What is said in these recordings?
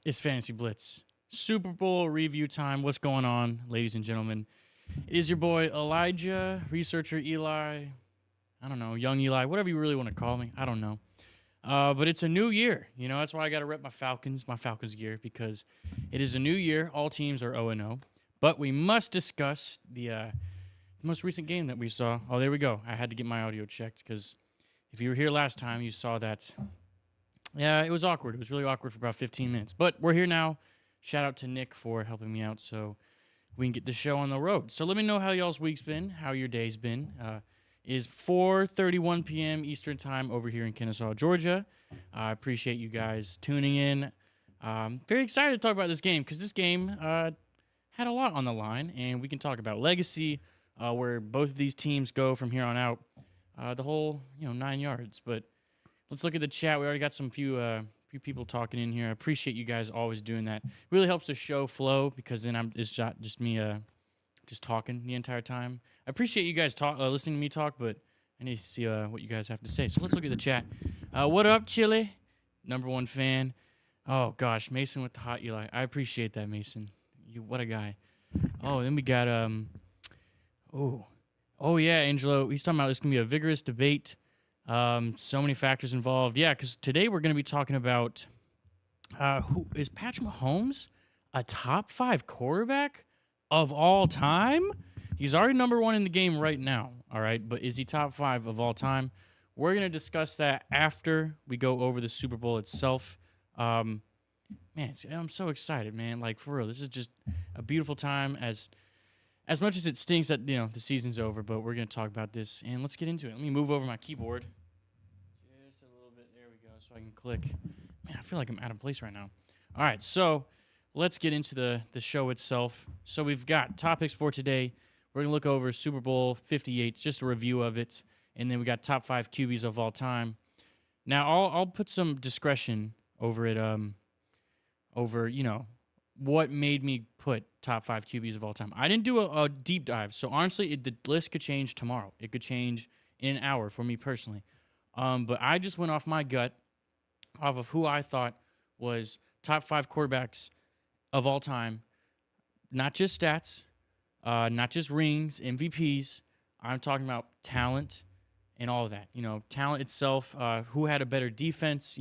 It's Fantasy Blitz. Super Bowl review time. What's going on, ladies and gentlemen? It is your boy Elijah, researcher Eli. I don't know, young Eli, whatever you really want to call me. I don't know. But it's a new year. You know, that's why I got to rep my Falcons gear, because it is a new year. All teams are 0-0. But we must discuss the most recent game that we saw. Oh, there we go. I had to get my audio checked because if you were here last time, you saw that. Yeah, it was awkward. It was really awkward for about 15 minutes. But we're here now. Shout out to Nick for helping me out so we can get the show on the road. So let me know how y'all's week's been, how your day's been. Is 4:31 p.m. Eastern Time over here in Kennesaw, Georgia. I appreciate you guys tuning in. Very excited to talk about this game because this game had a lot on the line, and we can talk about legacy, where both of these teams go from here on out, the whole 9 yards. But let's look at the chat. We already got some few people talking in here. I appreciate you guys always doing that. It really helps the show flow because then it's just me just talking the entire time. I appreciate you guys listening to me talk, but I need to see what you guys have to say. So let's look at the chat. What up, Chili? #1 fan. Oh, gosh, Mason with the hot Eli. I appreciate that, Mason. What a guy. Oh, then we got, oh, yeah, Angelo. He's talking about this going to be a vigorous debate. So many factors involved. Yeah, because today we're going to be talking about who is Patrick Mahomes a top 5 quarterback of all time? He's already #1 in the game right now, all right? But is he top 5 of all time? We're going to discuss that after we go over the Super Bowl itself. Man, I'm so excited, man. Like, for real, this is just a beautiful time. As much as it stinks that, the season's over, but we're going to talk about this, and let's get into it. Let me move over my keyboard just a little bit. There we go, so I can click. Man, I feel like I'm out of place right now. All right, so let's get into the show itself. So we've got topics for today. We're going to look over Super Bowl 58, just a review of it, and then we got top 5 QBs of all time. Now, I'll put some discretion over it, over, what made me put top 5 QBs of all time. I didn't do a deep dive, so honestly, the list could change tomorrow. It could change in an hour for me personally. But I just went off my gut, off of who I thought was top 5 quarterbacks of all time. Not just stats, not just rings, MVPs. I'm talking about talent and all of that. Talent itself, who had a better defense,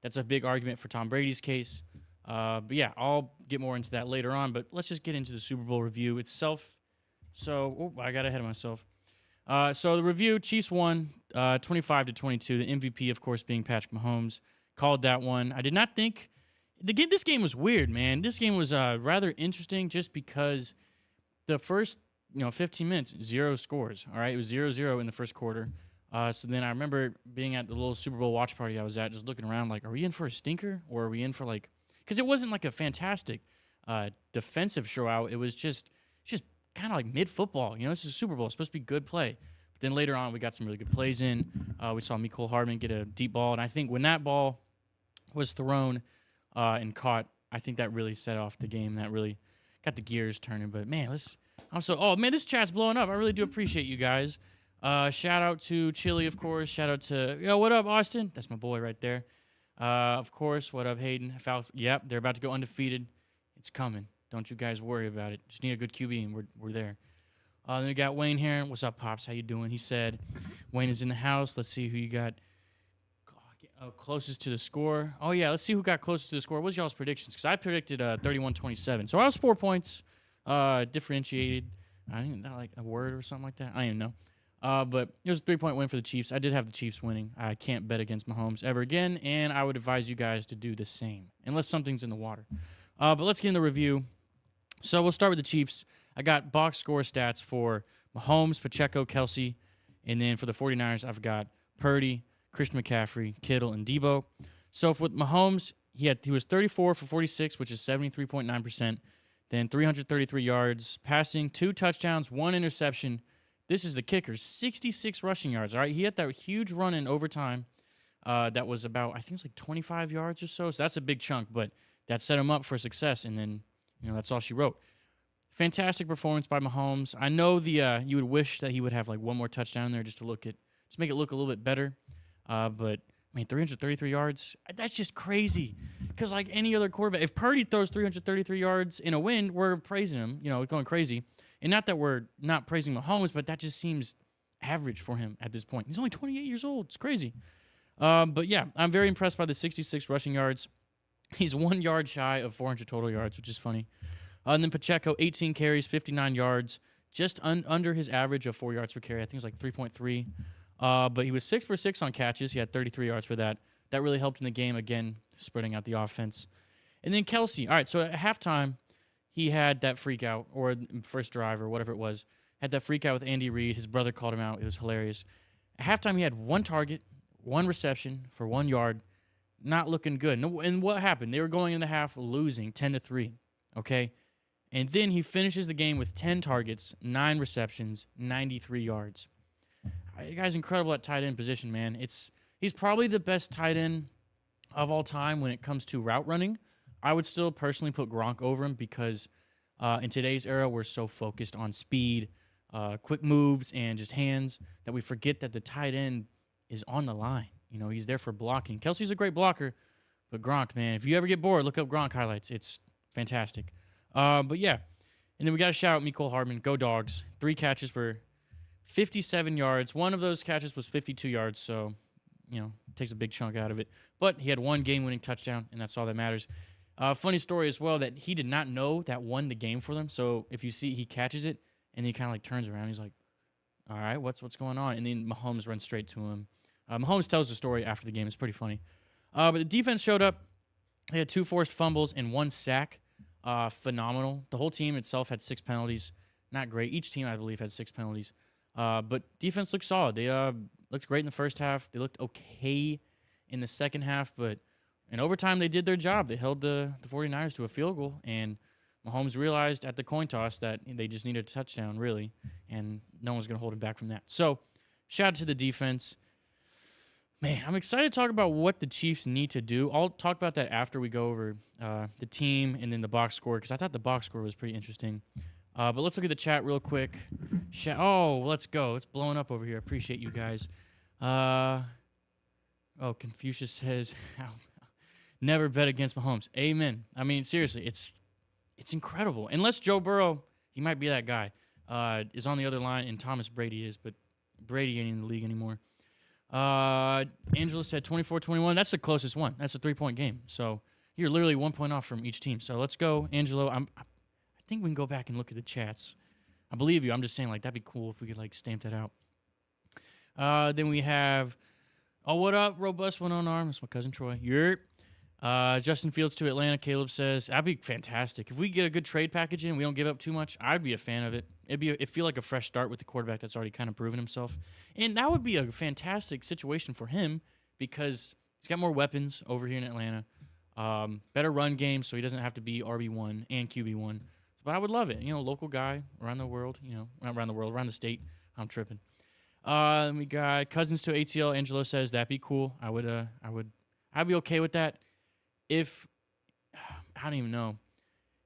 that's a big argument for Tom Brady's case. But yeah, I'll get more into that later on. But let's just get into the Super Bowl review itself. So, I got ahead of myself. So the review, Chiefs won 25-22. The MVP, of course, being Patrick Mahomes. Called that one. I did not think this game was weird, man. This game was rather interesting just because the first 15 minutes, 0 scores. All right, it was 0-0 in the first quarter. So then I remember being at the little Super Bowl watch party I was at, just looking around like, are we in for a stinker or are we in for like? Because it wasn't like a fantastic defensive showout. It was just kind of like mid-football. This is a Super Bowl. It's supposed to be good play. But then later on, we got some really good plays in. We saw Mecole Hardman get a deep ball. And I think when that ball was thrown and caught, I think that really set off the game. That really got the gears turning. But, man, this chat's blowing up. I really do appreciate you guys. Shout out to Chili, of course. Shout out to, what up, Austin? That's my boy right there. Of course, what up, Hayden? Yep, they're about to go undefeated. It's coming. Don't you guys worry about it. Just need a good QB, and we're there. Then we got Wayne here. What's up, Pops? How you doing? He said Wayne is in the house. Let's see who you got closest to the score. Oh, yeah, let's see who got closest to the score. What's y'all's predictions? Because I predicted 31-27. So I was 4 points differentiated. I think that like a word or something like that. I don't even know. But it was a 3-point win for the Chiefs. I did have the Chiefs winning. I can't bet against Mahomes ever again, and I would advise you guys to do the same, unless something's in the water. But let's get in the review. So we'll start with the Chiefs. I got box score stats for Mahomes, Pacheco, Kelsey, and then for the 49ers, I've got Purdy, Christian McCaffrey, Kittle, and DEEBO. So with Mahomes, he was 34 for 46, which is 73.9%. Then 333 yards, passing, 2 touchdowns, 1 interception. This is the kicker, 66 rushing yards, all right? He had that huge run in overtime that was about, I think it was like 25 yards or so. So that's a big chunk, but that set him up for success, and then, that's all she wrote. Fantastic performance by Mahomes. I know you would wish that he would have like one more touchdown there just to make it look a little bit better. But, 333 yards, that's just crazy. Because like any other quarterback, if Purdy throws 333 yards in a win, we're praising him, going crazy. And not that we're not praising Mahomes, but that just seems average for him at this point. He's only 28 years old. It's crazy. But yeah, I'm very impressed by the 66 rushing yards. He's 1 yard shy of 400 total yards, which is funny. And then Pacheco, 18 carries, 59 yards, just under his average of 4 yards per carry. I think it was like 3.3. But he was 6 for 6 on catches. He had 33 yards for that. That really helped in the game, again, spreading out the offense. And then Kelsey. All right, so at halftime, he had that freak out, or first drive, or whatever it was, had that freak out with Andy Reid. His brother called him out. It was hilarious. At halftime, he had 1 target, 1 reception for 1 yard. Not looking good. And what happened? They were going in the half losing 10-3, okay? And then he finishes the game with 10 targets, 9 receptions, 93 yards. The guy's incredible at tight end position, man. He's probably the best tight end of all time when it comes to route running. I would still personally put Gronk over him because in today's era, we're so focused on speed, quick moves, and just hands that we forget that the tight end is on the line. He's there for blocking. Kelsey's a great blocker, but Gronk, man, if you ever get bored, look up Gronk highlights. It's fantastic. But yeah, and then we got to shout out Mecole Hardman. Go Dogs. 3 catches for 57 yards. One of those catches was 52 yards, so takes a big chunk out of it. But he had 1 game-winning touchdown, and that's all that matters. Funny story as well that he did not know that won the game for them. So if you see, he catches it, and he kind of like turns around. He's like, all right, what's going on? And then Mahomes runs straight to him. Mahomes tells the story after the game. It's pretty funny. But the defense showed up. They had 2 forced fumbles and 1 sack. Phenomenal. The whole team itself had 6 penalties. Not great. Each team, I believe, had 6 penalties. But defense looked solid. They looked great in the first half. They looked okay in the second half. But in overtime, they did their job. They held the 49ers to a field goal. And Mahomes realized at the coin toss that they just needed a touchdown, really. And no one's going to hold him back from that. So shout out to the defense. Man, I'm excited to talk about what the Chiefs need to do. I'll talk about that after we go over the team and then the box score, because I thought the box score was pretty interesting. But let's look at the chat real quick. Let's go. It's blowing up over here. I appreciate you guys. Confucius says, never bet against Mahomes. Amen. I mean, seriously, it's incredible. Unless Joe Burrow, he might be that guy, is on the other line, and Thomas Brady is, but Brady ain't in the league anymore. Angela said 24-21. That's the closest one. That's a 3-point game. So you're literally 1 point off from each team. So let's go, Angelo. I think we can go back and look at the chats. I believe you. I'm just saying, that'd be cool if we could, stamp that out. Then we have, what up, Robust One on Arm. That's my cousin Troy. Justin Fields to Atlanta. Caleb says, that'd be fantastic. If we get a good trade package in, we don't give up too much, I'd be a fan of it. It'd feel like a fresh start with the quarterback that's already kind of proven himself. And that would be a fantastic situation for him because he's got more weapons over here in Atlanta. Better run game, so he doesn't have to be RB1 and QB1. But I would love it. Local guy around the world, not around the world, around the state. I'm tripping. We got Cousins to ATL. Angelo says that'd be cool. I'd be okay with that. I don't even know.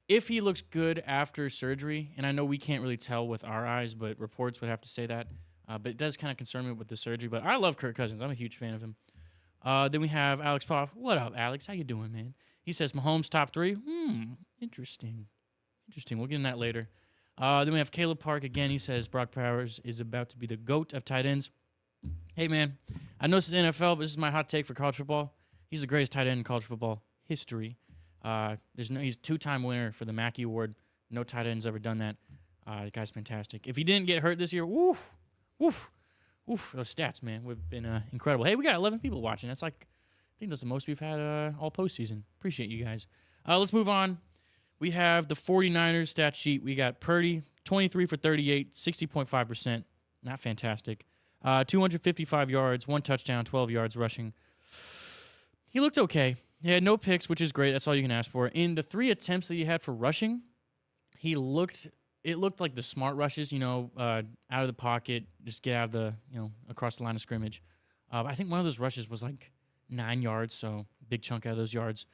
If he looks good after surgery, and I know we can't really tell with our eyes, but reports would have to say that. But it does kind of concern me with the surgery. But I love Kirk Cousins. I'm a huge fan of him. Then we have Alex Poff. What up, Alex? How you doing, man? He says Mahomes top 3. Interesting. We'll get in that later. Then we have Caleb Park again. He says Brock Powers is about to be the GOAT of tight ends. Hey, man. I know this is NFL, but this is my hot take for college football. He's the greatest tight end in college football history. He's a 2-time winner for the Mackey Award. No tight end's ever done that. The guy's fantastic. If he didn't get hurt this year, those stats, man, would have been incredible. Hey, we got 11 people watching. I think that's the most we've had all postseason. Appreciate you guys. Let's move on. We have the 49ers stat sheet. We got Purdy, 23 for 38, 60.5%. Not fantastic. 255 yards, 1 touchdown, 12 yards rushing. He looked okay. He had no picks, which is great. That's all you can ask for. In the 3 attempts that he had for rushing, it looked like the smart rushes, out of the pocket, just get out of the, across the line of scrimmage. I think one of those rushes was 9 yards, so big chunk out of those yards.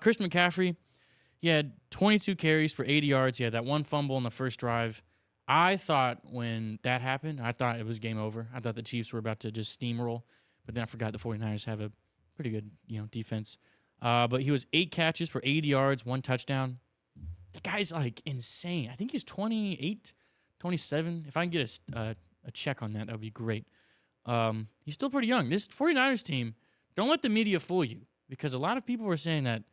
Christian McCaffrey, he had 22 carries for 80 yards. He had that 1 fumble in the first drive. I thought when that happened, I thought it was game over. I thought the Chiefs were about to just steamroll, but then I forgot the 49ers have a pretty good, defense. But he was 8 catches for 80 yards, 1 touchdown. The guy's like insane. I think he's 28, 27. If I can get a check on that, that would be great. He's still pretty young. This 49ers team, don't let the media fool you, because a lot of people were saying that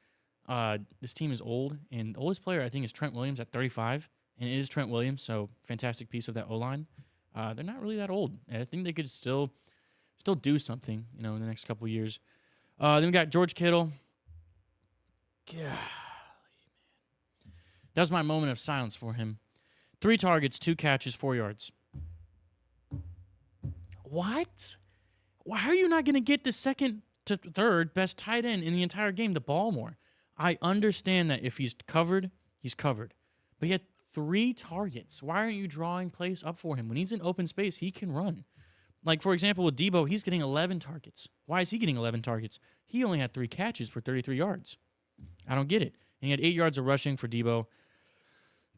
this team is old, and the oldest player I think is Trent Williams at 35, and it is Trent Williams, so fantastic piece of that O-line. They're not really that old. I think they could still do something, in the next couple of years. Then we got George Kittle. Golly, man. That was my moment of silence for him. 3 targets, 2 catches, 4 yards. What? Why are you not going to get the second to third best tight end in the entire game the ball more? I understand that if he's covered, he's covered. But he had 3 targets. Why aren't you drawing plays up for him? When he's in open space, he can run. Like, for example, with DEEBO, he's getting 11 targets. Why is he getting 11 targets? He only had 3 catches for 33 yards. I don't get it. And he had 8 yards of rushing for DEEBO.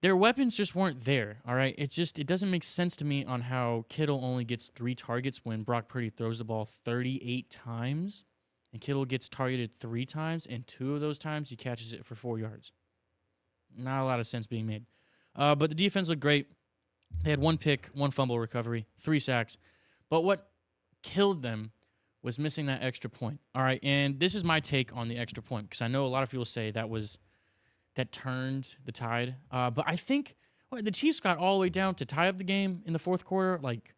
Their weapons just weren't there, all right? It doesn't make sense to me on how Kittle only gets 3 targets when Brock Purdy throws the ball 38 times, and Kittle gets targeted 3 times, and 2 of those times he catches it for 4 yards. Not a lot of sense being made. But the defense looked great. They had 1 pick, 1 fumble recovery, 3 sacks. But what killed them was missing that extra point. All right, and this is my take on the extra point, because I know a lot of people say that turned the tide. But I think the Chiefs got all the way down to tie up the game in the fourth quarter, like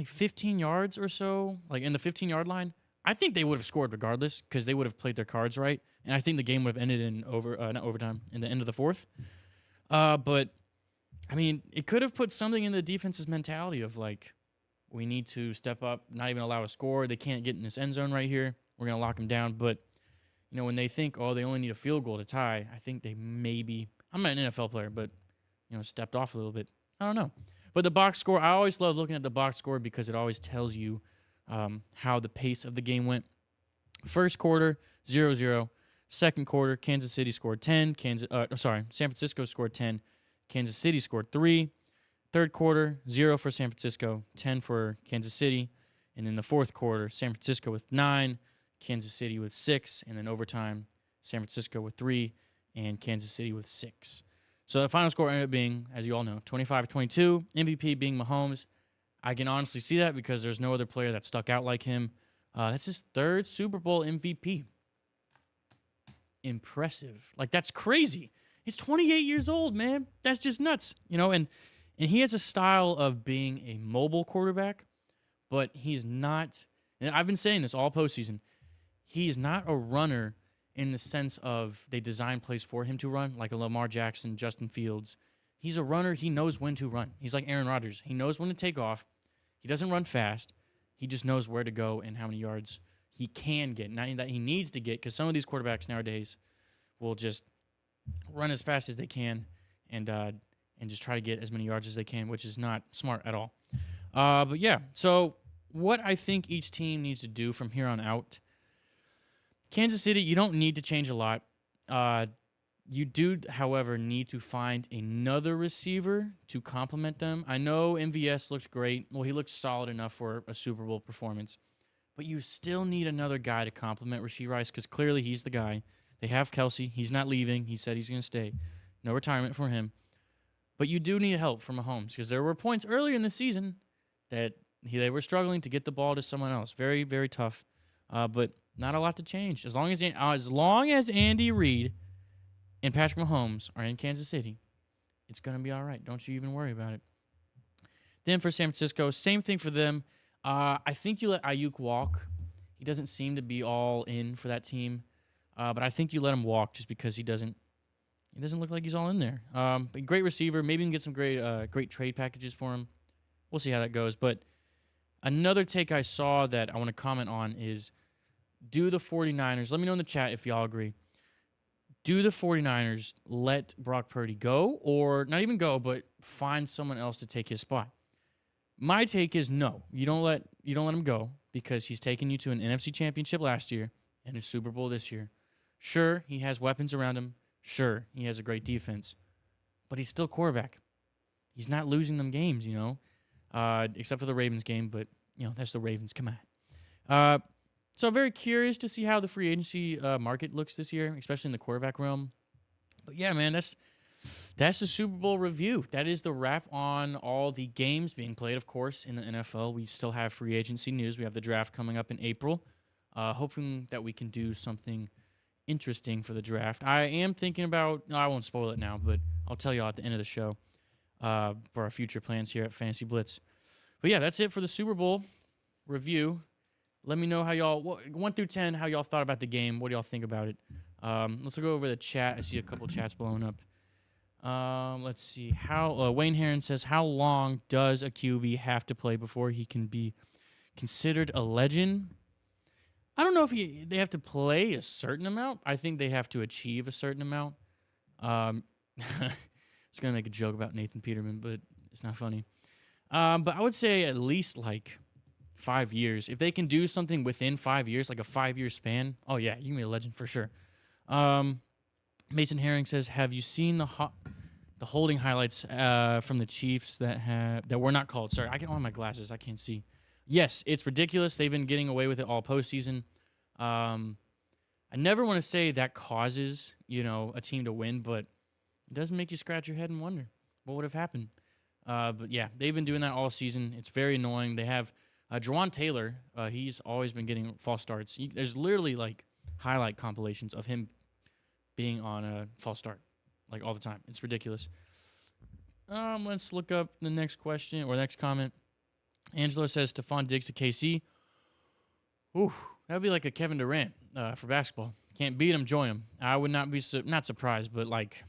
15 yards or so, like in the 15-yard line. I think they would have scored regardless, because they would have played their cards right, and I think the game would have ended in not overtime, in the end of the fourth. But I mean, it could have put something in the defense's mentality of like, we need to step up, not even allow a score. They can't get in this end zone right here. We're going to lock them down. But, when they think, they only need a field goal to tie, I think they maybe, I'm not an NFL player, but, stepped off a little bit. I don't know. But the box score, I always love looking at the box score because it always tells you how the pace of the game went. First quarter, 0-0. Second quarter, Kansas City scored 10. San Francisco scored 10. Kansas City scored 3. Third quarter, 0 for San Francisco, 10 for Kansas City. And then the fourth quarter, San Francisco with 9, Kansas City with 6. And then overtime, San Francisco with 3, and Kansas City with 6. So the final score ended up being, as you all know, 25-22, MVP being Mahomes. I can honestly see that because there's no other player that stuck out like him. That's his 3rd Super Bowl MVP. Impressive. Like, that's crazy. He's 28 years old, man. That's just nuts. And he has a style of being a mobile quarterback, but he's not, and I've been saying this all postseason, he is not a runner in the sense of they design plays for him to run, like a Lamar Jackson, Justin Fields. He's a runner. He knows when to run. He's like Aaron Rodgers. He knows when to take off. He doesn't run fast. He just knows where to go and how many yards he can get, not that he needs to get, because some of these quarterbacks nowadays will just run as fast as they can and just try to get as many yards as they can, which is not smart at all. But yeah, so what I think each team needs to do from here on out, Kansas City, you don't need to change a lot. You do, however, need to find another receiver to complement them. I know MVS looks great. Well, he looks solid enough for a Super Bowl performance. But you still need another guy to complement Rashee Rice, because clearly he's the guy. They have Kelsey. He's not leaving. He said he's going to stay. No retirement for him. But you do need help from Mahomes, because there were points earlier in the season that they were struggling to get the ball to someone else. Very, very tough. But not a lot to change. As long as Andy Reid and Patrick Mahomes are in Kansas City, it's going to be all right. Don't you even worry about it. Then for San Francisco, same thing for them. I think you let Ayuk walk. He doesn't seem to be all in for that team. But I think you let him walk just because he doesn't look like he's all in there. But great receiver. Maybe you can get some great trade packages for him. We'll see how that goes. But another take I saw that I want to comment on is, do the 49ers, let me know in the chat if y'all agree, do the 49ers let Brock Purdy go, or not even go, but find someone else to take his spot? My take is no. You don't let him go, because he's taken you to an NFC championship last year and a Super Bowl this year. Sure, he has weapons around him. Sure, he has a great defense. But he's still quarterback. He's not losing them games, except for the Ravens game, but, that's the Ravens. Come on. So I'm very curious to see how the free agency market looks this year, especially in the quarterback realm. But yeah, man, that's the Super Bowl review. That is the wrap on all the games being played, of course, in the NFL. We still have free agency news. We have the draft coming up in April. Hoping that we can do something interesting for the draft. I am thinking about, I won't spoil it now, but I'll tell you all at the end of the show for our future plans here at Fantasy Blitz. But yeah, that's it for the Super Bowl review. Let me know how y'all, 1 through 10, how y'all thought about the game. What do y'all think about it? Let's go over the chat. I see a couple chats blowing up. Let's see. Wayne Heron says, how long does a QB have to play before he can be considered a legend? I don't know if they have to play a certain amount. I think they have to achieve a certain amount. I was going to make a joke about Nathan Peterman, but it's not funny. But I would say at least like 5 years. If they can do something within 5 years, like a 5-year span, oh yeah, you can be a legend for sure. Mason Herring says, have you seen the holding highlights from the Chiefs that were not called? Sorry, I don't have my glasses. I can't see. Yes, it's ridiculous. They've been getting away with it all postseason. I never want to say that causes, a team to win, but it does make you scratch your head and wonder what would have happened. But yeah, they've been doing that all season. It's very annoying. They have Jawan Taylor. He's always been getting false starts. There's literally like highlight compilations of him being on a false start, like all the time. It's ridiculous. Let's look up the next question or next comment. Angelo says Stephon Diggs to KC. Ooh, that would be like a Kevin Durant for basketball. Can't beat him, join him. I would not be not surprised, but like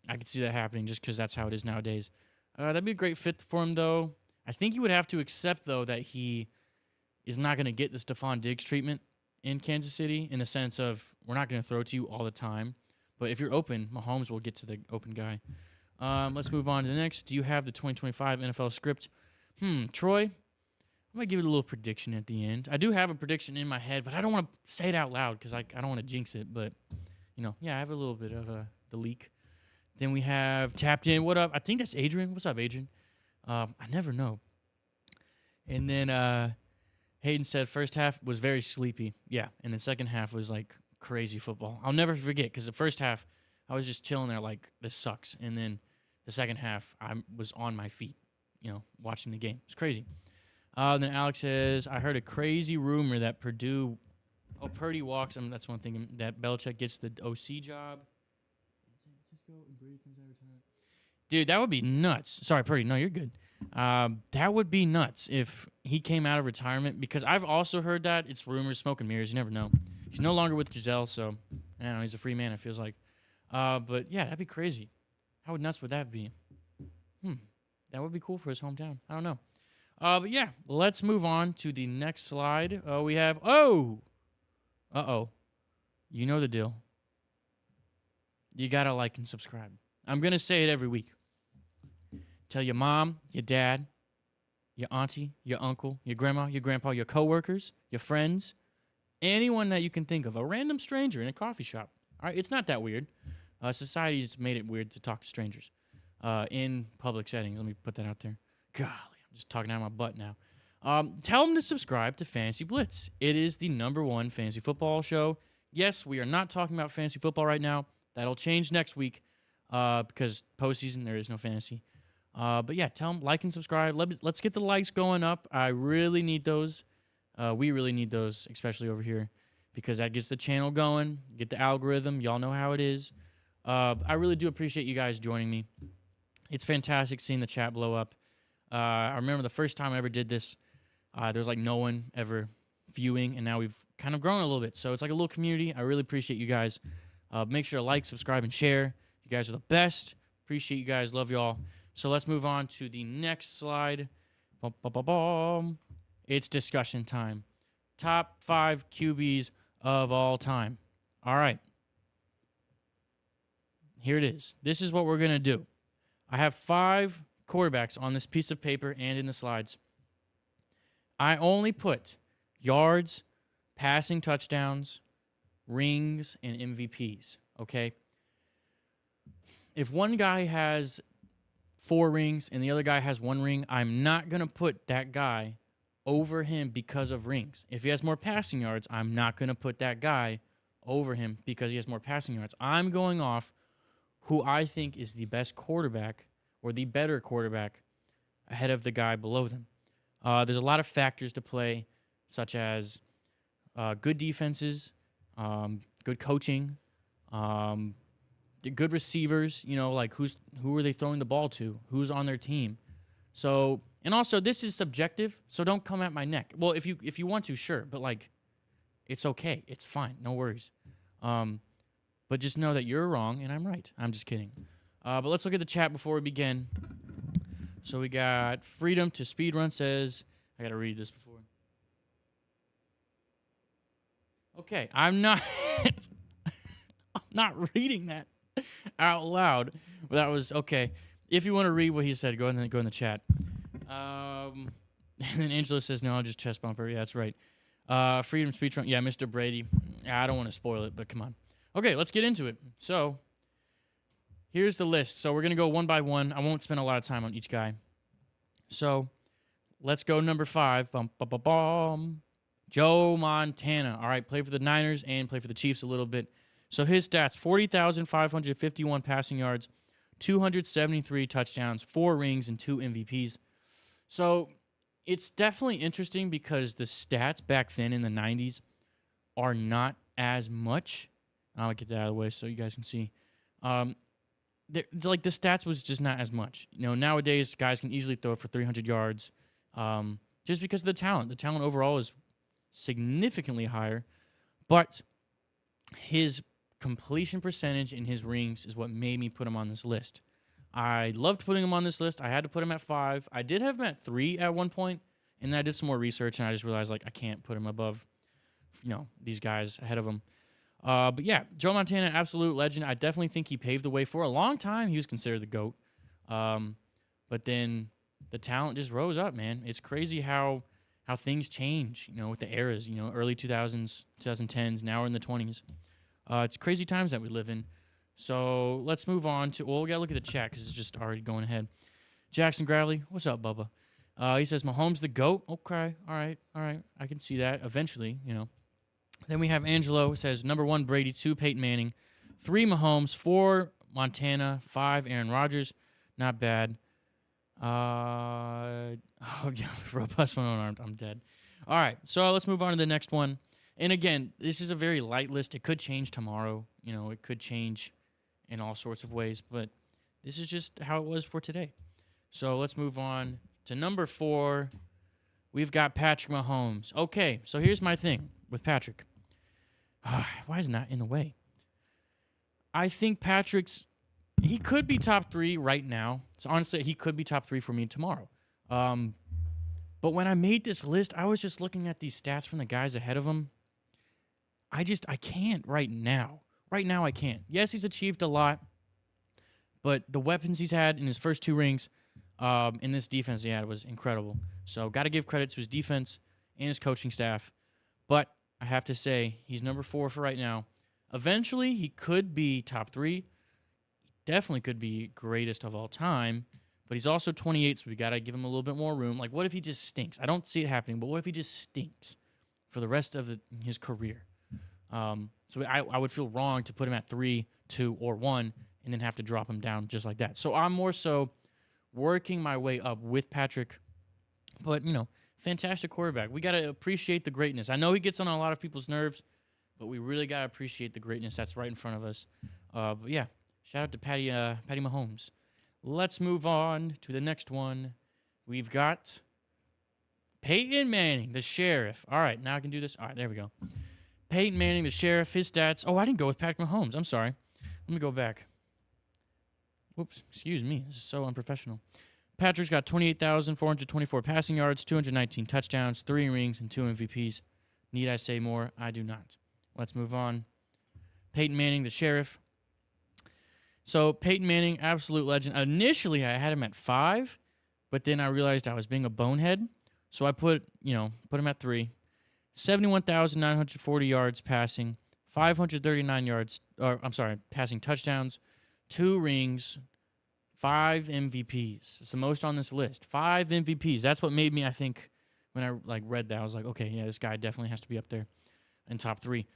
I could see that happening just because that's how it is nowadays. That'd be a great fit for him, though. I think he would have to accept, though, that he is not going to get the Stephon Diggs treatment in Kansas City in the sense of we're not going to throw to you all the time. But if you're open, Mahomes will get to the open guy. Let's move on to the next. Do you have the 2025 NFL script? Troy, I'm going to give it a little prediction at the end. I do have a prediction in my head, but I don't want to say it out loud because I don't want to jinx it. But, I have a little bit of the leak. Then we have Tapped In. What up? I think that's Adrian. What's up, Adrian? I never know. And then Hayden said first half was very sleepy. Yeah, and the second half was like crazy football. I'll never forget because the first half I was just chilling there like this sucks. And then the second half I was on my feet, watching the game. It's crazy. Then Alex says, I heard a crazy rumor that Purdy walks. That's one thing, that Belichick gets the OC job. Dude, that would be nuts. Sorry, Purdy. No, you're good. That would be nuts if he came out of retirement because I've also heard that. It's rumors, smoke and mirrors. You never know. He's no longer with Giselle, so I don't know. He's a free man, it feels like. But, yeah, that'd be crazy. How nuts would that be? That would be cool for his hometown. I don't know. But, yeah, let's move on to the next slide. We have, you know the deal. You got to like and subscribe. I'm going to say it every week. Tell your mom, your dad, your auntie, your uncle, your grandma, your grandpa, your coworkers, your friends, anyone that you can think of, a random stranger in a coffee shop. All right, it's not that weird. Society has made it weird to talk to strangers in public settings. Let me put that out there. Golly, I'm just talking out of my butt now. Tell them to subscribe to Fantasy Blitz. It is the #1 fantasy football show. Yes, we are not talking about fantasy football right now. That'll change next week because postseason, there is no fantasy. But, yeah, tell them, like and subscribe. Let's get the likes going up. I really need those. We really need those, especially over here, because that gets the channel going, get the algorithm. Y'all know how it is. I really do appreciate you guys joining me. It's fantastic seeing the chat blow up. I remember the first time I ever did this, there was like no one ever viewing, and now we've kind of grown a little bit. So it's like a little community. I really appreciate you guys. Make sure to like, subscribe, and share. You guys are the best. Appreciate you guys. Love y'all. So let's move on to the next slide. It's discussion time. Top 5 QBs of all time. All right. Here it is. This is what we're going to do. I have 5 quarterbacks on this piece of paper and in the slides. I only put yards, passing touchdowns, rings, and MVPs, okay? If one guy has 4 rings and the other guy has 1 ring, I'm not going to put that guy over him because of rings. If he has more passing yards, I'm not going to put that guy over him because he has more passing yards. I'm going off who I think is the best quarterback or the better quarterback ahead of the guy below them. There's a lot of factors to play, such as good defenses, good coaching, good receivers. You know, like who are they throwing the ball to? Who's on their team? So, and also this is subjective, so don't come at my neck. Well, if you want to, sure, but like, it's okay, it's fine, no worries. But just know that you're wrong and I'm right. I'm just kidding. But let's look at the chat before we begin. So we got Freedom to Speedrun says, I got to read this before. Okay, I'm not I'm not reading that out loud. But that was okay. If you want to read what he said, go in the chat. And then Angela says, no, I'll just chest bumper. Yeah, that's right. Freedom Speedrun. Yeah, Mr. Brady. I don't want to spoil it, but come on. Okay, let's get into it. So, here's the list. So, we're going to go one by one. I won't spend a lot of time on each guy. So, let's go number 5. Bum, bum, bum, bum. Joe Montana. All right, played for the Niners and played for the Chiefs a little bit. So, his stats, 40,551 passing yards, 273 touchdowns, 4 rings, and 2 MVPs. So, it's definitely interesting because the stats back then in the 90s are not as much. I'll get that out of the way so you guys can see. Like the stats was just not as much. You know, nowadays guys can easily throw for 300 yards, just because of the talent. The talent overall is significantly higher, but his completion percentage and his rings is what made me put him on this list. I loved putting him on this list. I had to put him at 5. I did have him at 3 at one point, and then I did some more research and I just realized like I can't put him above, you know, these guys ahead of him. But yeah, Joe Montana, absolute legend. I definitely think he paved the way. For a long time, he was considered the GOAT. But then the talent just rose up, man. It's crazy how things change, you know, with the eras, you know, early 2000s, 2010s, now we're in the 20s. It's crazy times that we live in. So let's move on to, well, we got to look at the chat because it's just already going ahead. Jackson Gravely, what's up, Bubba? He says, Mahomes the GOAT. Okay, all right. I can see that eventually, you know. Then we have Angelo, who says, number 1, Brady, 2, Peyton Manning, 3, Mahomes, 4, Montana, 5, Aaron Rodgers. Not bad. Oh, yeah, robust one unarmed. I'm dead. All right, so let's move on to the next one. And again, this is a very light list. It could change tomorrow. You know, it could change in all sorts of ways, but this is just how it was for today. So let's move on to number 4. We've got Patrick Mahomes. Okay, so here's my thing with Patrick. Why is it not in the way? I think he could be top 3 right now. So honestly, he could be top 3 for me tomorrow. But when I made this list, I was just looking at these stats from the guys ahead of him. I can't right now. Right now, I can't. Yes, he's achieved a lot, but the weapons he's had in his first 2 rings, in this defense he had was incredible. So got to give credit to his defense and his coaching staff. But I have to say, he's number 4 for right now. Eventually, he could be top 3. He definitely could be greatest of all time. But he's also 28, so we got to give him a little bit more room. Like, what if he just stinks? I don't see it happening, but what if he just stinks for the rest of his career? So I would feel wrong to put him at 3, 2, or 1, and then have to drop him down just like that. So I'm more so working my way up with Patrick. But, you know, fantastic quarterback. We got to appreciate the greatness. I know he gets on a lot of people's nerves, but we really got to appreciate the greatness that's right in front of us. But, yeah, shout out to Patty Mahomes. Let's move on to the next one. We've got Peyton Manning, the Sheriff. All right, now I can do this. All right, there we go. Peyton Manning, the Sheriff, his stats. Oh, I didn't go with Patrick Mahomes. I'm sorry. Let me go back. Whoops, excuse me. This is so unprofessional. Patrick's got 28,424 passing yards, 219 touchdowns, 3 rings, and 2 MVPs. Need I say more? I do not. Let's move on. Peyton Manning, the Sheriff. So Peyton Manning, absolute legend. Initially, I had him at 5, but then I realized I was being a bonehead. So I put him at 3. 71,940 yards passing, 539 yards, passing touchdowns, 2 rings, 5 MVPs. It's the most on this list. 5 MVPs. That's what made me, I think, when I like read that, I was like, okay, yeah, this guy definitely has to be up there in top 3.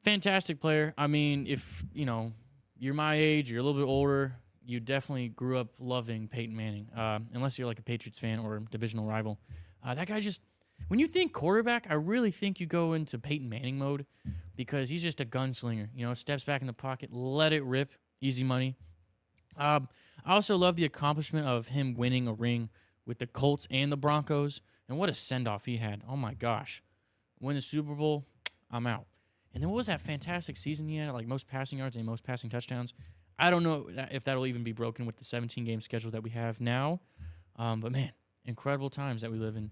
Fantastic player. I mean, if you're my age, you're a little bit older, you definitely grew up loving Peyton Manning, unless you're like a Patriots fan or a divisional rival. That guy just, when you think quarterback, I really think you go into Peyton Manning mode because he's just a gunslinger. Steps back in the pocket, let it rip, easy money. I also love the accomplishment of him winning a ring with the Colts and the Broncos, and what a send-off he had. Oh, my gosh. Win the Super Bowl, I'm out. And then what was that fantastic season he had, like most passing yards and most passing touchdowns? I don't know if that'll even be broken with the 17-game schedule that we have now. But, man, incredible times that we live in.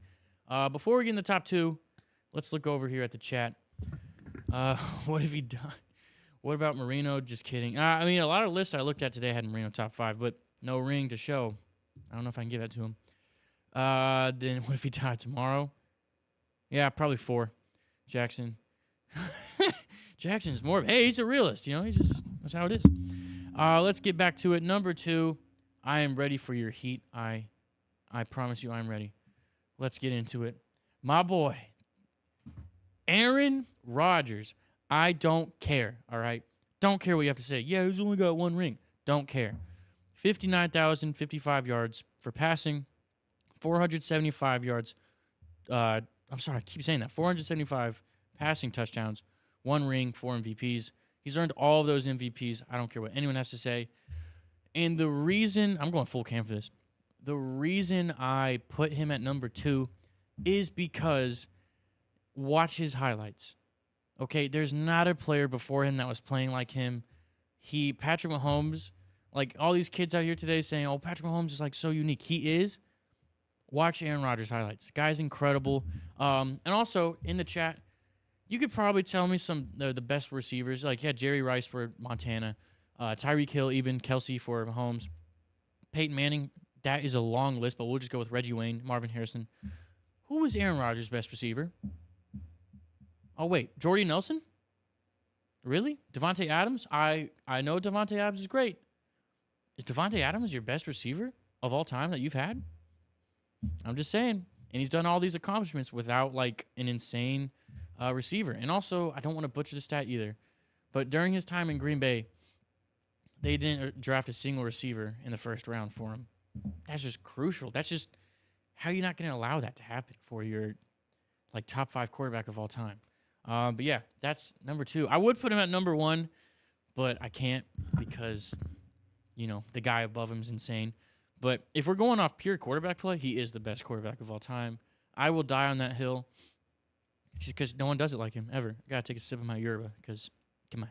Before we get in the top 2, let's look over here at the chat. What have he done? What about Marino? Just kidding. I mean, a lot of lists I looked at today had Marino top 5, but no ring to show. I don't know if I can give that to him. Then what if he died tomorrow? Yeah, probably 4. Jackson. Jackson's more. Hey, he's a realist. That's how it is. Let's get back to it. Number 2. I am ready for your heat. I promise you, I'm ready. Let's get into it. My boy, Aaron Rodgers. I don't care. All right, don't care what you have to say. Yeah, he's only got 1 ring. Don't care. 59,055 yards for passing, 475 yards. I'm sorry, I keep saying that. 475 passing touchdowns, 1 ring, 4 MVPs. He's earned all of those MVPs. I don't care what anyone has to say. And the reason, I'm going full cam for this. The reason I put him at number 2 is because watch his highlights. Okay, there's not a player before him that was playing like him. Patrick Mahomes, like all these kids out here today saying, oh, Patrick Mahomes is like so unique. He is. Watch Aaron Rodgers highlights. Guy's incredible. And also, in the chat, you could probably tell me some the best receivers. Like, yeah, Jerry Rice for Montana. Tyreek Hill, even Kelsey for Mahomes. Peyton Manning, that is a long list, but we'll just go with Reggie Wayne, Marvin Harrison. Who was Aaron Rodgers' best receiver? Oh, wait, Jordy Nelson? Really? Devontae Adams? I know Devontae Adams is great. Is Devontae Adams your best receiver of all time that you've had? I'm just saying. And he's done all these accomplishments without, like, an insane receiver. And also, I don't want to butcher the stat either, but during his time in Green Bay, they didn't draft a single receiver in the first round for him. That's just crucial. That's just, how are you not going to allow that to happen for your, like, top 5 quarterback of all time? But yeah, that's number 2. I would put him at number 1, but I can't because, the guy above him is insane. But if we're going off pure quarterback play, he is the best quarterback of all time. I will die on that hill just because no one does it like him, ever. I got to take a sip of my yerba because, come on.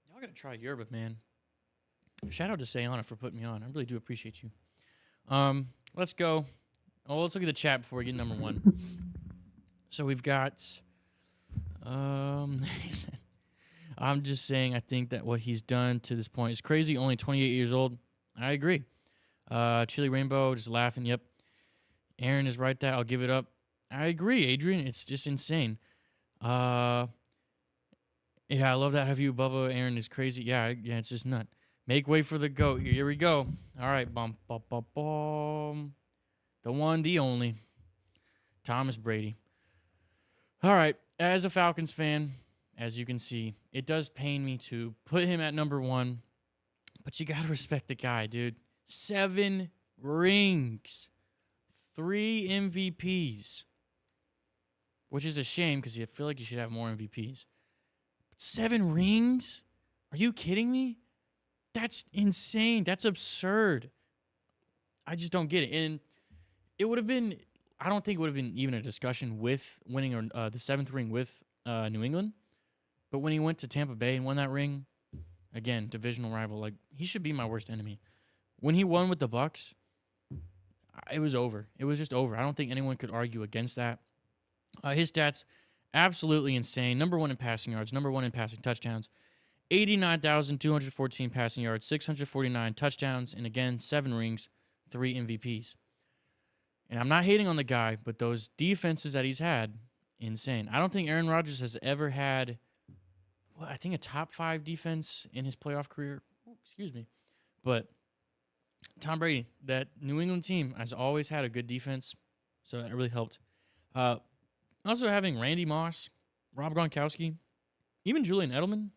Y'all got to try yerba, man. Shout out to Sayana for putting me on. I really do appreciate you. Let's go. Oh, let's look at the chat before we get number 1. So we've got, I'm just saying I think that what he's done to this point is crazy. Only 28 years old. I agree. Chili Rainbow, just laughing. Yep. Aaron is right there. I'll give it up. I agree, Adrian. It's just insane. Yeah, I love that. Have you, Bubba? Aaron is crazy. Yeah, it's just nut. Make way for the GOAT. Here we go. All right. Bum, bum, bum, bum. The one, the only, Thomas Brady. All right, as a Falcons fan, as you can see, it does pain me to put him at number 1, but you got to respect the guy, dude. 7 rings, 3 MVPs, which is a shame because I feel like you should have more MVPs. But 7 rings? Are you kidding me? That's insane. That's absurd. I just don't get it. And it would have been, I don't think it would have been even a discussion with winning the 7th ring with New England. But when he went to Tampa Bay and won that ring, again, divisional rival, like, he should be my worst enemy. When he won with the Bucs, it was over. It was just over. I don't think anyone could argue against that. His stats, absolutely insane. Number 1 in passing yards, number 1 in passing touchdowns, 89,214 passing yards, 649 touchdowns, and again, 7 rings, 3 MVPs. And I'm not hating on the guy, but those defenses that he's had, insane. I don't think Aaron Rodgers has ever had, I think a top 5 defense in his playoff career. Oh, excuse me. But Tom Brady, that New England team has always had a good defense, so that really helped. Uh, Also having Randy Moss, Rob Gronkowski, even Julian Edelman,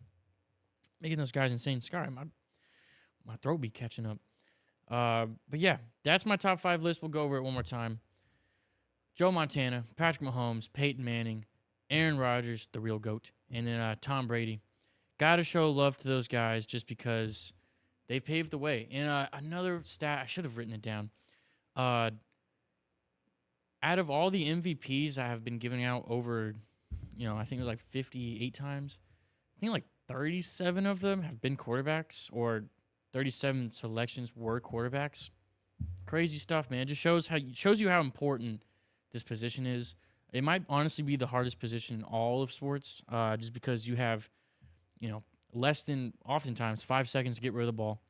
making those guys insane. Sorry, my throat be catching up. But yeah, that's my top 5 list. We'll go over it one more time. Joe Montana, Patrick Mahomes, Peyton Manning, Aaron Rodgers, the real GOAT, and then Tom Brady. Got to show love to those guys just because they paved the way. And another stat, I should have written it down. Out of all the MVPs I have been giving out over, I think it was like 58 times. I think like 37 of them have been quarterbacks, or 37 selections were quarterbacks. Crazy stuff, man. It just shows you how important this position is. It might honestly be the hardest position in all of sports, just because you have, less than oftentimes 5 seconds to get rid of the ball.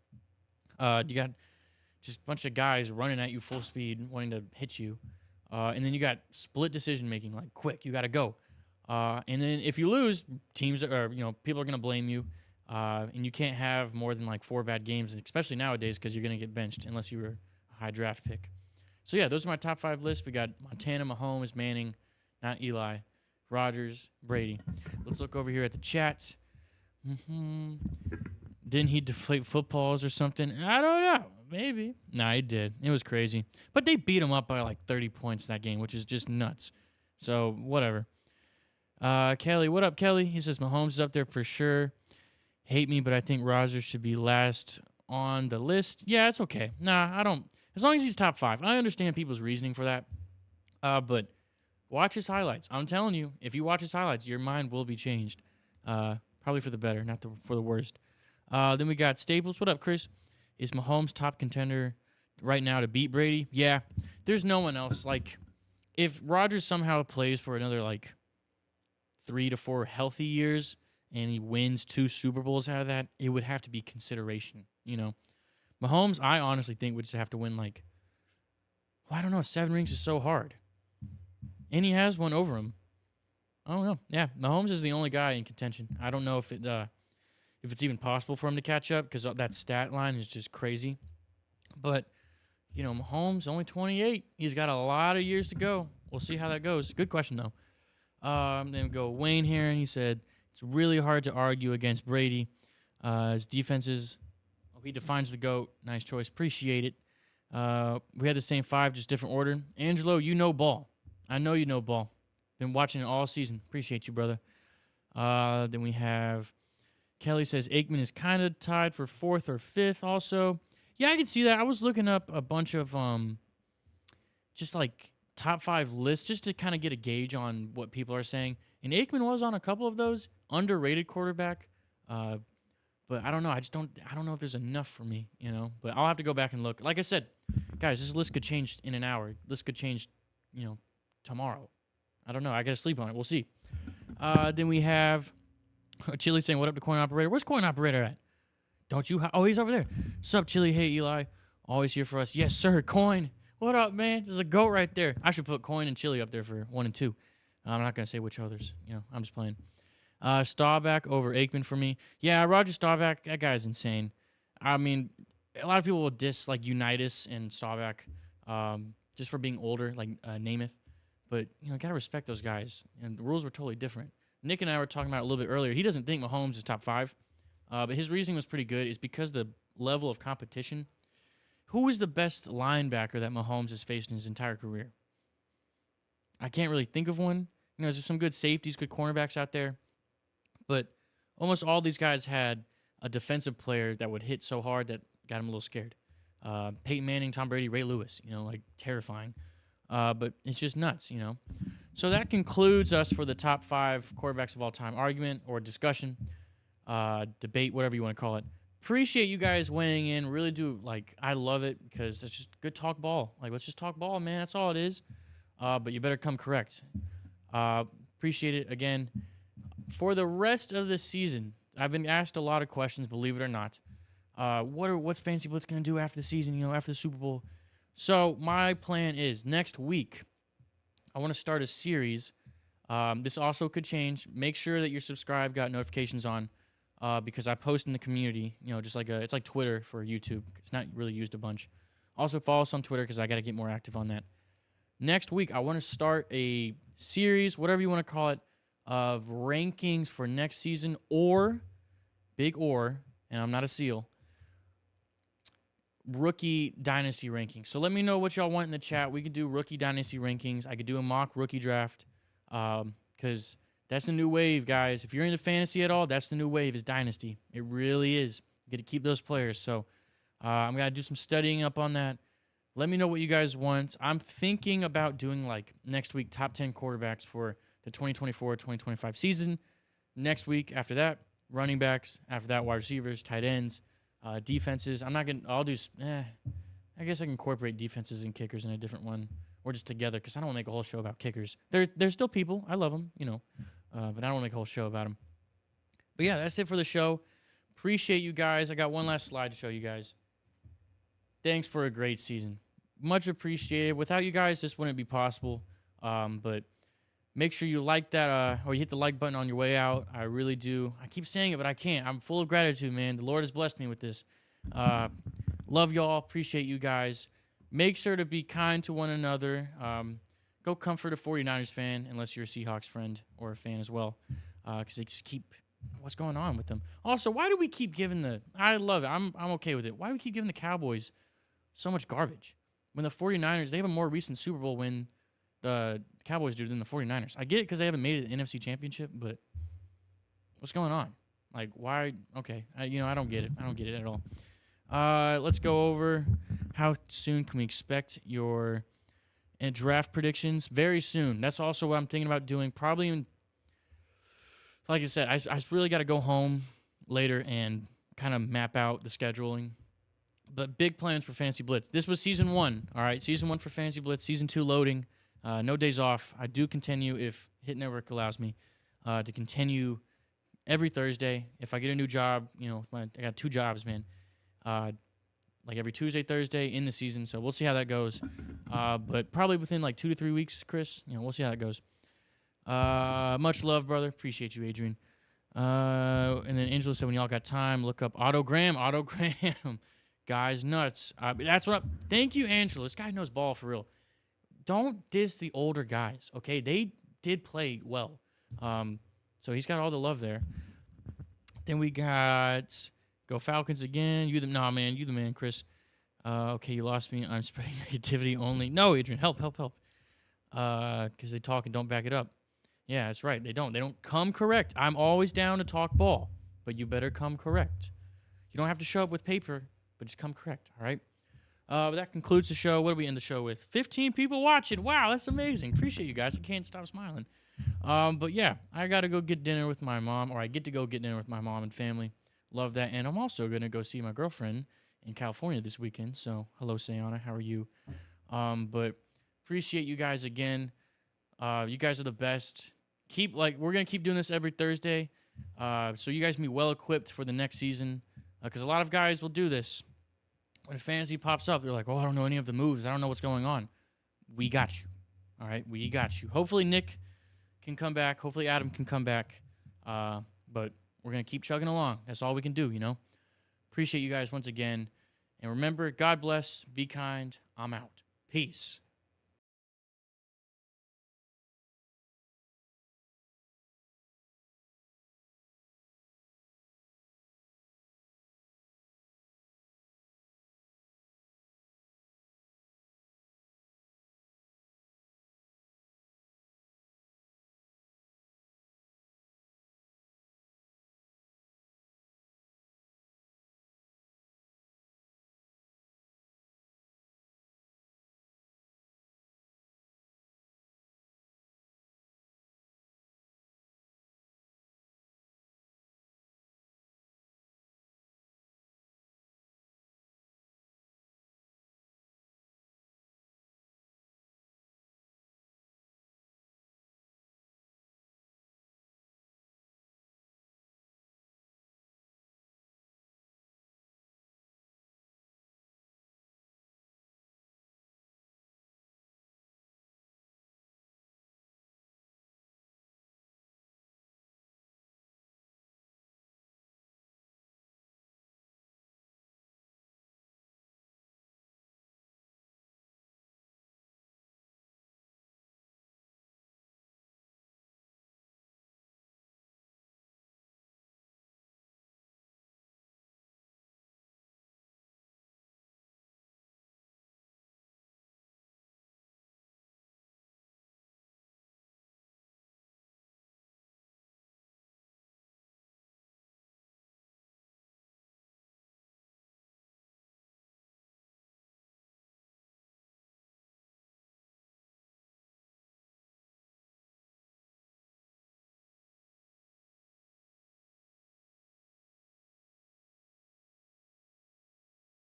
You got just a bunch of guys running at you full speed, wanting to hit you. And then you got split decision making, like quick, you got to go. And then if you lose, teams people are going to blame you. And you can't have more than like 4 bad games, especially nowadays, because you're going to get benched unless you were a high draft pick. So yeah, those are my top 5 lists. We got Montana, Mahomes, Manning, not Eli, Rodgers, Brady. Let's look over here at the chat. Didn't he deflate footballs or something? I don't know. Maybe. Nah, he did. It was crazy. But they beat him up by like 30 points that game, which is just nuts. So, whatever. Kelly, what up, Kelly? He says Mahomes is up there for sure. Hate me, but I think Rodgers should be last on the list. Yeah, it's okay. Nah, I don't. As long as he's top 5. I understand people's reasoning for that. But watch his highlights. I'm telling you, if you watch his highlights, your mind will be changed. Probably for the better, not for the worst. Then we got Staples. What up, Chris? Is Mahomes top contender right now to beat Brady? Yeah. There's no one else. Like, if Rodgers somehow plays for another, 3 to 4 healthy years and he wins 2 Super Bowls out of that, it would have to be consideration, Mahomes, I honestly think, would just have to win, I don't know. 7 rings is so hard. And he has one over him. I don't know. Yeah, Mahomes is the only guy in contention. I don't know if it's even possible for him to catch up, because that stat line is just crazy. But, Mahomes, only 28. He's got a lot of years to go. We'll see how that goes. Good question, though. Then we go Wayne here, and he said, it's really hard to argue against Brady. His defenses, he defines the GOAT. Nice choice. Appreciate it. We had the same 5, just different order. Angelo, you know ball. I know you know ball. Been watching it all season. Appreciate you, brother. Then we have Kelly says Aikman is kind of tied for 4th or 5th also. Yeah, I can see that. I was looking up a bunch of just top 5 lists just to kind of get a gauge on what people are saying. And Aikman was on a couple of those. Underrated quarterback. But I don't know. I don't know if there's enough for me, But I'll have to go back and look. Like I said, guys, this list could change in an hour. This could change, tomorrow. I don't know. I got to sleep on it. We'll see. Then we have Chili saying, what up to Coin Operator? Where's Coin Operator at? Don't you? Oh, he's over there. Sup, Chili? Hey, Eli. Always here for us. Yes, sir. Coin. What up, man? There's a goat right there. I should put Coin and Chili up there for 1 and 2. I'm not going to say which others. I'm just playing. Staubach over Aikman for me. Yeah, Roger Staubach, that guy's insane. I mean, a lot of people will diss Unitas and Staubach just for being older, Namath. But, got to respect those guys. And the rules were totally different. Nick and I were talking about it a little bit earlier. He doesn't think Mahomes is top 5. But his reasoning was pretty good. It's because the level of competition. Who is the best linebacker that Mahomes has faced in his entire career? I can't really think of one. There's some good safeties, good cornerbacks out there. But almost all these guys had a defensive player that would hit so hard that got him a little scared. Peyton Manning, Tom Brady, Ray Lewis, terrifying. But it's just nuts, So that concludes us for the top 5 quarterbacks of all time argument or discussion, debate, whatever you want to call it. Appreciate you guys weighing in. Really do. I love it because it's just good talk ball. Let's just talk ball, man. That's all it is. But you better come correct. Appreciate it again. For the rest of the season, I've been asked a lot of questions, believe it or not. What's Fantasy Blitz going to do after the season, after the Super Bowl? So my plan is next week, I want to start a series. This also could change. Make sure that you're subscribed, got notifications on. because I post in the community, just like it's like Twitter for YouTube. It's not really used a bunch. Also follow us on Twitter because I got to get more active on that. Next week, I want to start a series, whatever you want to call it, of rankings for next season and I'm not a seal, rookie dynasty rankings. So let me know what y'all want in the chat. We could do rookie dynasty rankings. I could do a mock rookie draft because that's the new wave, guys. If you're into fantasy at all, that's the new wave is dynasty. It really is. You got to keep those players. So I'm going to do some studying up on that. Let me know what you guys want. I'm thinking about doing, like, next week, top 10 quarterbacks for the 2024-2025 season. Next week, after that, running backs. After that, wide receivers, tight ends, defenses. I guess I can incorporate defenses and kickers in a different one or just together because I don't want to make a whole show about kickers. They're still people. I love them, but I don't want to make a whole show about them. But, yeah, that's it for the show. Appreciate you guys. I got one last slide to show you guys. Thanks for a great season. Much appreciated. Without you guys, this wouldn't be possible. But make sure you like that or you hit the like button on your way out. I really do. I keep saying it, but I can't. I'm full of gratitude, man. The Lord has blessed me with this. Love y'all. Appreciate you guys. Make sure to be kind to one another. Go comfort a 49ers fan, unless you're a Seahawks friend or a fan as well, because they just keep... What's going on with them? Also, why do we keep giving I love it. I'm okay with it. Why do we keep giving the Cowboys so much garbage when the 49ers, they have a more recent Super Bowl win the Cowboys do than the 49ers? I get it because they haven't made it to the NFC Championship, but what's going on? Like, why? Okay. I don't get it. I don't get it at all. Let's go over how soon can we expect your draft predictions? Very soon. That's also what I'm thinking about doing. Probably in... Like I said, I really got to go home later and kind of map out the scheduling. But big plans for Fantasy Blitz. This was Season 1, all right? Season 1 for Fantasy Blitz. Season 2 loading. No days off. I do continue, if Hit Network allows me, to continue every Thursday. If I get a new job, I got 2 jobs, man. Like every Tuesday, Thursday in the season. So we'll see how that goes. But probably within like 2 to 3 weeks, Chris. We'll see how that goes. Much love, brother. Appreciate you, Adrian. And then Angela said, when y'all got time, look up Autogram. Guys, nuts. That's what thank you, Angela. This guy knows ball for real. Don't diss the older guys, okay? They did play well. So he's got all the love there. Then we got Go Falcons again. You the man, Chris. Okay, you lost me. I'm spreading negativity only. No, Adrian, help. Because they talk and don't back it up. Yeah, that's right. They don't come correct. I'm always down to talk ball, but you better come correct. You don't have to show up with paper, but just come correct, all right? But that concludes the show. What do we end the show with? 15 people watching. Wow, that's amazing. Appreciate you guys. I can't stop smiling. But yeah, I got to go get dinner with my mom, or I get to go get dinner with my mom and family. Love that. And I'm also going to go see my girlfriend in California this weekend. So hello, Sayana. How are you? But appreciate you guys again. You guys are the best. We're going to keep doing this every Thursday. So you guys can be well equipped for the next season. Because a lot of guys will do this. When fantasy pops up, they're like, oh, I don't know any of the moves. I don't know what's going on. We got you. All right? We got you. Hopefully Nick can come back. Hopefully Adam can come back. But we're going to keep chugging along. That's all we can do, Appreciate you guys once again. And remember, God bless. Be kind. I'm out. Peace.